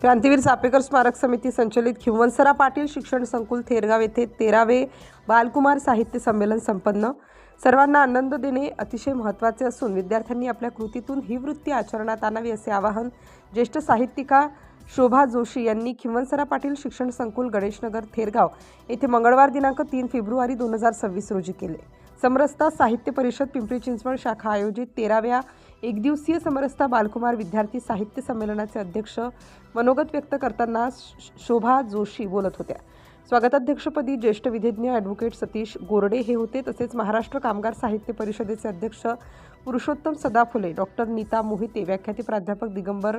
क्रांतीवीर चापेकर स्मारक समिती संचलित खिवणसरा पाटील शिक्षण संकुल थेरगाव येथे 13वे बालकुमार साहित्य संमेलन संपन्न। सर्वांना आनंद देणे अतिशय महत्त्वाचे असून विद्यार्थ्यांनी आपल्या कृतीतून ही वृत्ती आचरणात आणावी असे आवाहन ज्येष्ठ साहित्यिका शोभा जोशी यांनी खिवणसरा पाटील शिक्षण संकुल गणेशनगर थेरगाव येथे मंगळवार दिनांक 3 फेब्रुवारी 2026 रोजी केले। समरसता साहित्य परिषद पिंपरी चिंचवड शाखा आयोजित 13व्या एकदिवसीय समरसता बालकुमार विद्यार्थी साहित्य संमेलनाचे अध्यक्ष मनोगत व्यक्त करताना शोभा जोशी बोलत होत्या। स्वागताध्यक्षपदी ज्येष्ठ विधिज्ञ ॲडव्होकेट सतीश गोरडे हे होते। तसेच महाराष्ट्र कामगार साहित्य परिषदेचे अध्यक्ष पुरुषोत्तम सदाफुले, डॉक्टर नीता मोहिते, व्याख्याते प्राध्यापक दिगंबर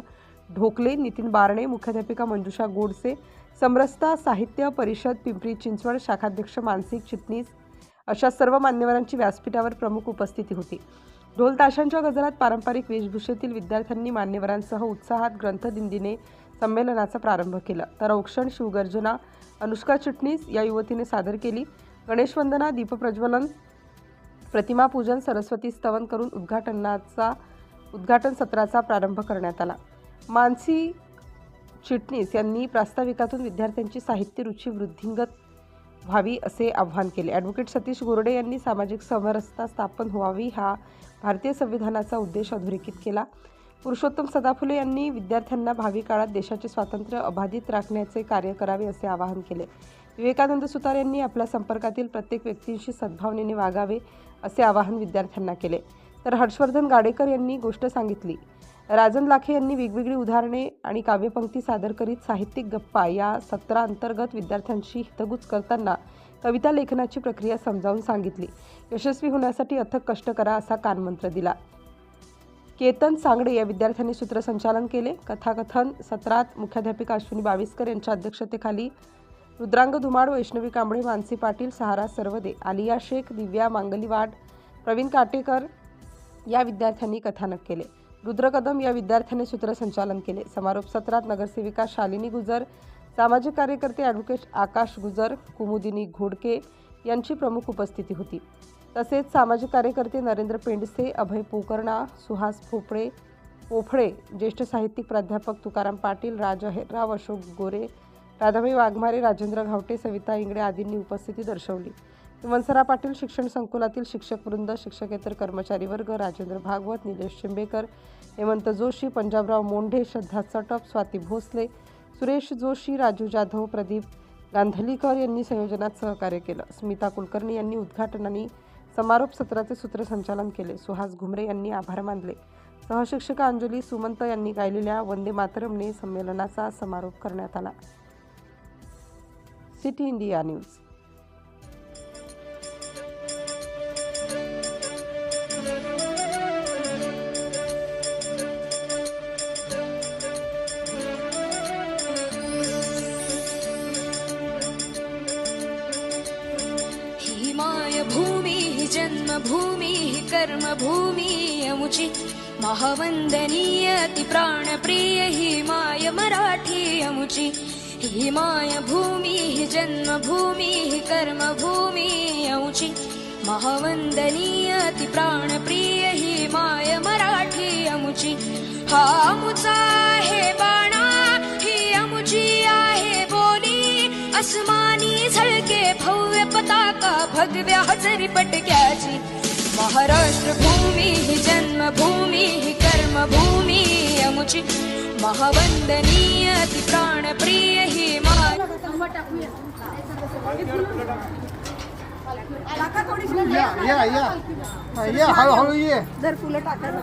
ढोकले, नितीन बारणे, मुख्याध्यापिका मंजुषा गोडसे, समरसता साहित्य परिषद पिंपरी चिंचवड शाखाध्यक्ष मानसिक चिटणीस अशा सर्व मान्यवरांची व्यासपीठावर प्रमुख उपस्थिती होती। ढोल ताशांच्या गजरात पारंपरिक वेशभूषेतील विद्यार्थ्यांनी मान्यवरांसह उत्साहात ग्रंथदिंडीने संमेलनाचा प्रारंभ केला। तर औक्षण शिवगर्जना अनुष्का चिटणीस या युवतीने सादर केली। गणेश वंदना, दीपप्रज्वलन, प्रतिमा पूजन, सरस्वती स्तवन करून उद्घाटन सत्राचा प्रारंभ करण्यात आला। मानसी चिटणीस यांनी प्रास्ताविकातून विद्यार्थ्यांची साहित्य रुची वृद्धिंगत व्हावी असे आवाहन केले। ॲडव्होकेट सतीश गोरडे यांनी सामाजिक समरसता स्थापन व्हावी हा भारतीय संविधानाचा उद्देश अधोरेखित केला। पुरुषोत्तम सदाफुले यांनी विद्यार्थ्यांना भावी काळात देशाचे स्वातंत्र्य अबाधित राखण्याचे कार्य करावे असे आवाहन केले। विवेकानंद सुतार यांनी आपल्या संपर्कातील प्रत्येक व्यक्तींशी सद्भावनेने वागावे असे आवाहन विद्यार्थ्यांना केले। तर हर्षवर्धन गाडेकर यांनी गोष्ट सांगितली। राजन लाखे यांनी वेगवेगळी उदाहरणे आणि काव्यपंक्ती सादर करीत साहित्यिक गप्पा या सत्राअंतर्गत विद्यार्थ्यांशी हितगुज करताना कविता लेखनाची प्रक्रिया समजावून सांगितली। यशस्वी होण्यासाठी अथक कष्ट करा असा कानमंत्र दिला। केतन सांगडे या विद्यार्थ्यांनी सूत्रसंचालन केले। कथाकथन सत्रात मुख्याध्यापिका अश्विनी बाविस्कर यांच्या अध्यक्षतेखाली रुद्रांग धुमाड, वैष्णवी कांबळे, मानसी पाटील, सहारा सरवदे, आलिया शेख, दिव्या मांगलीवाड, प्रवीण काटेकर या विद्यार्थ्यांनी कथानक केले। रुद्र कदम या विद्यार्थ्यांनी सूत्रसंचालन केले। समारोप सत्रात नगरसेविका शालिनी गुजर, सामाजिक कार्यकर्ते ॲडव्होकेट आकाश गुजर, कुमुदिनी घोडके यांची प्रमुख उपस्थिती होती। तसेच सामाजिक कार्यकर्ते नरेंद्र पेंडसे, अभय पोकर्णा, सुहास पोफळे, ज्येष्ठ साहित्यिक प्राध्यापक तुकाराम पाटील, राज अहेरराव, अशोक गोरे, राधाबाई वाघमारे, राजेंद्र घावटे, सविता इंगडे आदींनी उपस्थिती दर्शवली। खिवणसरा पाटील शिक्षण संकुलातील शिक्षकवृंद, शिक्षकेतर कर्मचारी वर्ग, राजेंद्र भागवत, निलेश चिंबेकर, हेमंत जोशी, पंजाबराव मोंढे, श्रद्धा चटप, स्वाती भोसले, सुरेश जोशी, राजू जाधव, प्रदीप गांधलीकर यांनी संयोजनात सहकार्य केलं। स्मिता कुलकर्णी यांनी उद्घाटन आणि समारोप सत्राचे सूत्रसंचालन केले। सुहास घुमरे यांनी आभार मानले। सहशिक्षिका अंजली सुमंत यांनी गायलेल्या वंदे मातरमने संमेलनाचा समारोप करण्यात आला। City India news. भूमि जन्मभूमि कर्मभूमि अमुची महावंदनीय अति प्राणप्रिय ही माय मराठी अमुची। ही माय भूमि जन्मभूमि कर्मभूमि अमुची महावंदनीय अति प्राणप्रिय ही माय मराठी अमुची। हा अमुचा आहे बाणा, ही अमुची आहे बोली, अस्मानी झळके भव्य पताका भगव्या हजरी पटक्याची। महाराष्ट्र भूमि ही जन्मभूमि ही कर्मभूमि अमुची महावंदनीय अति प्राणप्रिय ही माय। या हळूहळू ये जर फुलं टाकायला